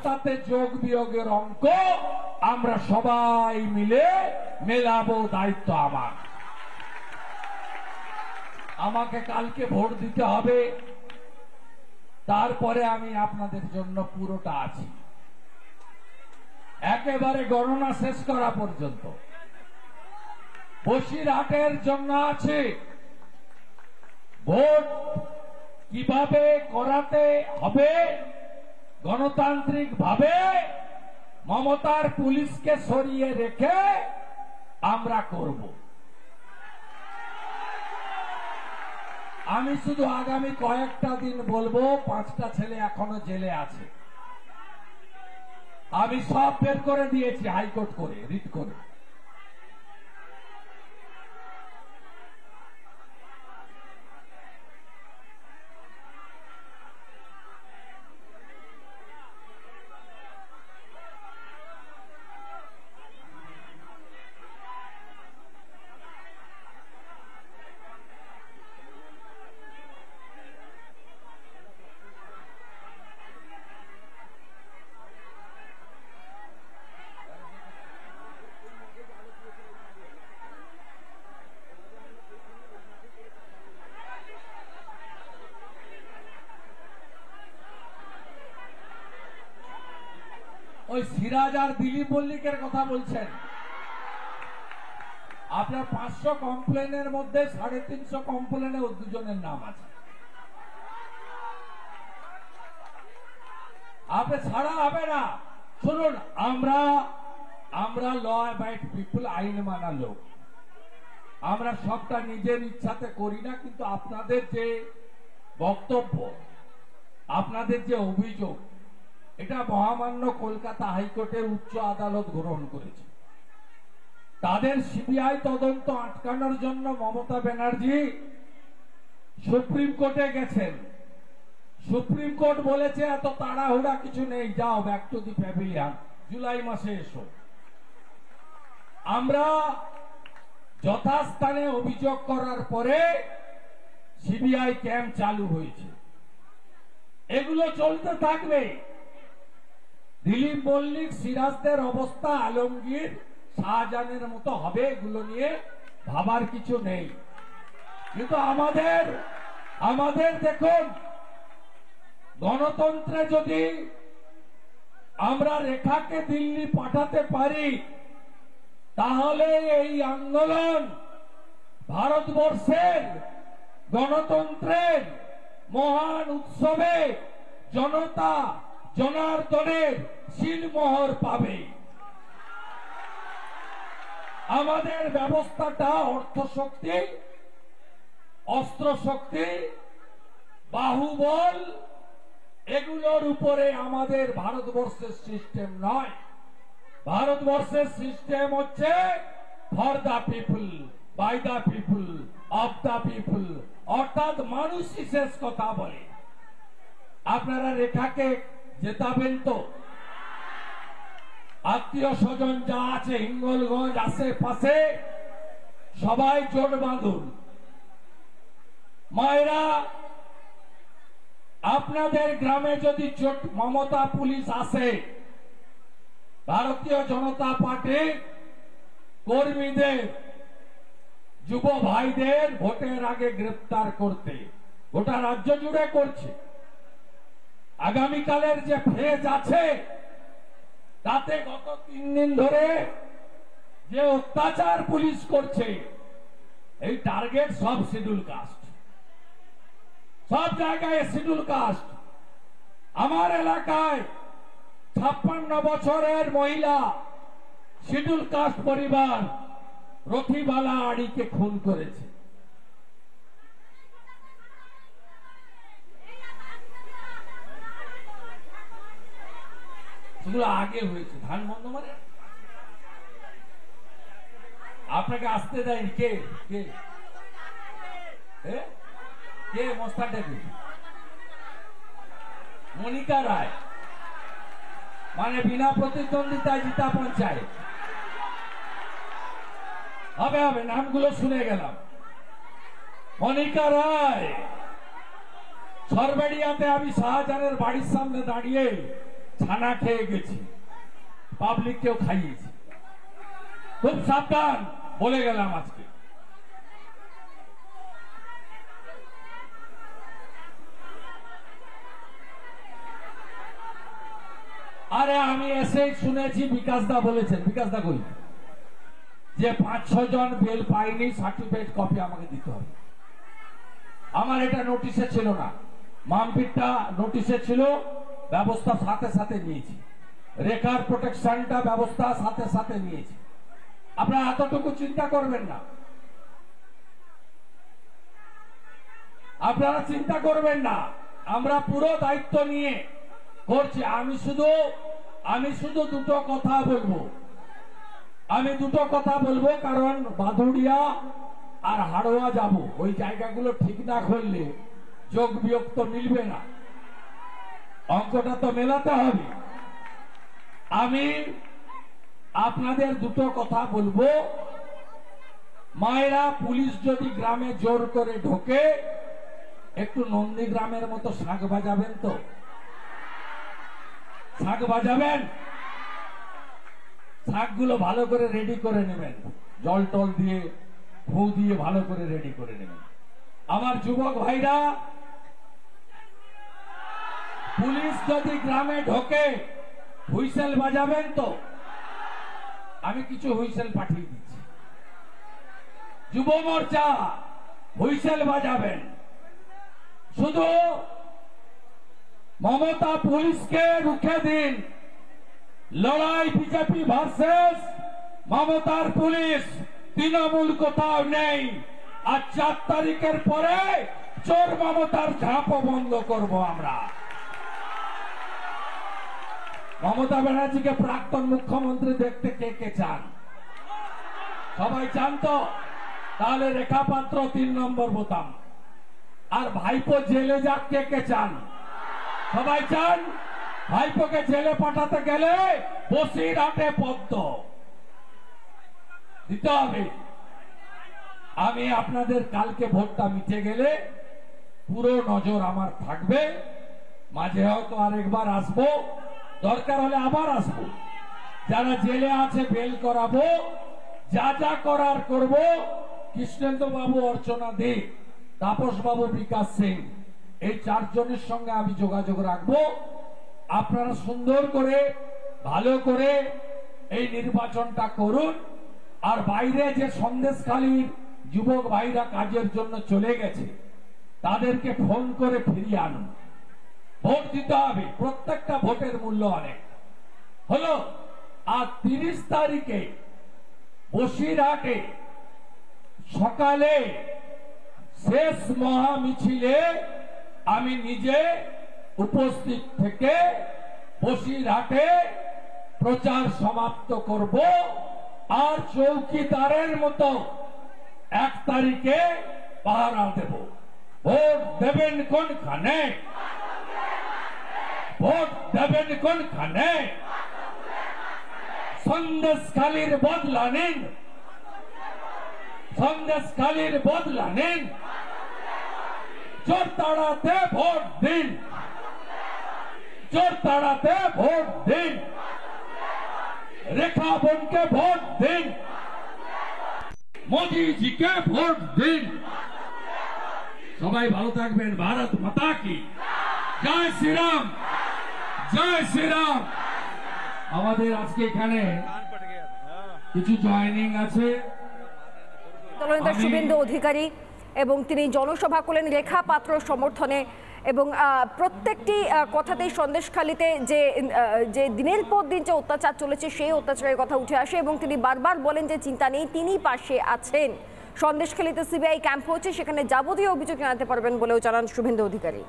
তাতে যোগ বিয়োগের অঙ্ক আমরা সবাই মিলে মেলাবো। দায়িত্ব আমার। আমাকে কালকে ভোট দিতে হবে, তারপরে আমি আপনাদের জন্য পুরোটা আছি, একেবারে গণনা শেষ করা পর্যন্ত। বসিরহাটের জন্য আছে ভোট কিভাবে করাতে হবে গণতান্ত্রিক ভাবে, মমতার পুলিশকে সরিয়ে রেখে আমরা করব। আমি শুধু আগামী কয়েকটা দিন বলবো, 5টা ছেলে এখনো জেলে আছে, আমি সব বের করে দিয়েছি হাইকোর্ট করে, রিট করে। ওই সিরাজ আর দিলীপ মল্লিকের কথা বলছেন, আপনার 500 কমপ্লেনের মধ্যে 350 কমপ্লেনে ও দুজনের নাম আছে। আপনি ছাড়া হবে না। শুনুন, আমরা ল অ্যাবাইড পিপুল, আইন মানা লোক। আমরা সবটা নিজের ইচ্ছাতে করি না, কিন্তু আপনাদের যে বক্তব্য, আপনাদের যে অভিযোগ, এটা মহামান্য কলকাতা হাইকোর্টের উচ্চ আদালত গ্রহণ করেছে। তাদের সিবিআই তদন্ত আটকানোর জন্য মমতা ব্যানার্জি সুপ্রিম কোর্টে গেছেন। সুপ্রিম কোর্ট বলেছে এত তাড়াহুড়া কিছু নেই, যাও back to the pavilion, July মাসে এসো। আমরা যথাস্থানে অভিযোগ করার পরে সিবিআই ক্যাম্প চালু হয়েছে, এগুলো চলতে থাকবে। দিলীপ মল্লিক, সিরাজদের অবস্থা আলমগীর, শাহজাহানের মতো হবে, এগুলো নিয়ে ভাবার কিছু নেই। কিন্তু আমাদের দেখুন, গণতন্ত্রে যদি আমরা রেখাকে দিল্লি পাঠাতে পারি, তাহলে এই আন্দোলন ভারতবর্ষের গণতন্ত্রের মহান উৎসবে জনতা জনার্দনের শিলমোহর পাবে। আমাদের ব্যবস্থাটা অর্থশক্তি, অস্ত্রশক্তি, বাহুবল, এগুলোর উপরে আমাদের ভারতবর্ষের সিস্টেম নয়। ভারতবর্ষের সিস্টেম হচ্ছে for the people, by the people, of the people, অর্থাৎ মানুষই শেষ কথা বলে। আপনারা রেখাকে জেতাবেন তো? আত্মীয় স্বজন যা আছে হিঙ্গলগঞ্জ আশেপাশে সবাই জোট বাঁধুন। মায়েরা, আপনাদের গ্রামে যদি মমতা পুলিশ আসে, ভারতীয় জনতা পার্টির কর্মীদের, যুব ভাইদের ভোটের আগে গ্রেফতার করতে, গোটা রাজ্য জুড়ে করছে। আগামীকালের যে ফেজ আছে, তাতে গত 3 দিন ধরে যে অত্যাচার পুলিশ করছে, এই টার্গেট সব শিডিউল কাস্ট, সব জায়গায় শিডিউল কাস্ট। আমার এলাকায় 56 বছরের মহিলা শিডিউল কাস্ট পরিবার রথিবালা আড়িকে খুন করেছে। সেগুলো আগে হয়েছে। ধান বন্ধ মানে আপনাকে আসতে দেয়নি কে? কে কে মোস্তানটাকে? মনিকা রায়, মানে বিনা প্রতিদ্বন্দ্বিতায় জিতা পঞ্চায়েত। হবে নামগুলো শুনে গেলাম। মনিকা রায় সরবেড়িয়াতে আমি শাহজাহানের বাড়ির সামনে দাঁড়িয়ে ছানা খেয়ে গেছি, পাবলিককেও খাইয়েছি। খুব সাবধান বলে গেলাম আজকে। আরে আমি এসে শুনেছি বিকাশ দা বলেছেন, বিকাশ দা কই, যে 5-6 জন বেল পাইনি, সার্টিফিকেট কপি আমাকে দিতে হবে। আমার এটা নোটিশে ছিল না, মামপিটটা নোটিশে ছিল, ব্যবস্থা সাথে সাথে নিয়েছি। রেখার প্রোটেকশনটা ব্যবস্থা সাথে সাথে নিয়েছি। আপনারা এতটুকু চিন্তা করবেন না, আপনারা চিন্তা করবেন না, আমরা পুরো দায়িত্ব নিয়ে করছি। আমি শুধু দুটো কথা বলবো, কারণ বাদুড়িয়া আর হাড়োয়া যাব, ওই জায়গাগুলো ঠিক না করলে যোগ বিয়োগ তো মিলবে না, অঙ্কটা তো মেলাতে হবে। আমি আপনাদের দুটো কথা বলবো। মায়েরা, পুলিশ যদি গ্রামে জোর করে ঢোকে, একটু নন্দীগ্রামের মতো শাঁখ বাজাবেন তো, শাঁখ বাজাবেন, শাঁখগুলো ভালো করে রেডি করে নেবেন, জল টল দিয়ে ফু দিয়ে ভালো করে রেডি করে নেবেন। আমার যুবক ভাইরা, পুলিশ যদি গ্রামে ঢোকে হুইসেল বাজাবেন তো, আমি কিছু হুইসেল পাঠিয়ে দিচ্ছি। যুব মোর্চা হুইসেল বাজাবেন। শুধু মমতা পুলিশকে রুখে দিন, লড়াই বিজেপি ভার্সেস মমতার পুলিশ, তৃণমূল কোথাও নেই। আর 4 তারিখের পরে চোর মমতার ঝাঁপও বন্ধ করব আমরা। মমতা ব্যানার্জিকে প্রাক্তন মুখ্যমন্ত্রী দেখতে কে কে চান? সবাই চান তো? তাহলে রেখা পাত্র 3 নম্বর বোতাম। আর ভাইপো জেলে যাক কে কে চান? সবাই চান? ভাইপোকে জেলে পাঠাতে গেলে বসিরহাটে পদ্ম দিতে হবে। আমি আপনাদের কালকে ভোটটা মিটে গেলে পুরো নজর আমার থাকবে। মাঝে হয়তো আরেকবার আসবো, দরকার হলে আবার আসবো। যারা জেলে আছে বেল করাবো, যা যা করার করব। কৃষ্ণেন্দ্র বাবু, অর্চনা দে, তাপস বাবু, বিকাশ সিং, এই 4 জনের সঙ্গে আমি যোগাযোগ রাখবো। আপনারা সুন্দর করে ভালো করে এই নির্বাচনটা করুন। আর বাইরে যে সন্দেশখালীর যুবক ভাইরা কাজের জন্য চলে গেছে, তাদেরকে ফোন করে ফিরিয়ে আনুন। ভোট দিতে হবে, প্রত্যেকটা ভোটের মূল্য অনেক হলো। আর 30 তারিখে বসিরহাটে সকালে শেষ মহা মিছিলে আমি নিজে উপস্থিত থেকে বসিরহাটে প্রচার সমাপ্ত করব। আর চৌকিদারের মতো 1 তারিখে পাহারা দেব। ভোট দেবেন কোনখানে? ভোট দেবেন কোনখানে? সন্দেশখালীর বদলা নিন, সন্দেশখালীর বদলা নিন। চোর তাড়াতে ভোট দিন, চোর তাড়াতে ভোট দিন। রেখা বোনকে ভোট দিন, মোদীজিকে ভোট দিন। সবাই ভালো থাকবেন। ভারত মাতা কি জয় শ্রীরাম, জয় শ্রীরাম। আমাদের আজকে এখানে কিছু জয়েনিং আছে। দলনেতা শুভেন্দু অধিকারী এবং তিনি জনসভা করলেন রেখা পাত্র সমর্থনে এবং প্রত্যেকটি কথাতেই সন্দেশখালীতে যে দিনের পর দিন যে অত্যাচার চলেছে সেই অত্যাচারের কথা উঠে আসে এবং তিনি বারবার বলেন যে চিন্তা নেই, তিনি পাশে আছেন। সন্দেশখালীতে সিবিআই ক্যাম্প হচ্ছে, সেখানে যাবতীয় অভিযোগ জানাতে পারবেন বলেও জানান শুভেন্দু অধিকারী।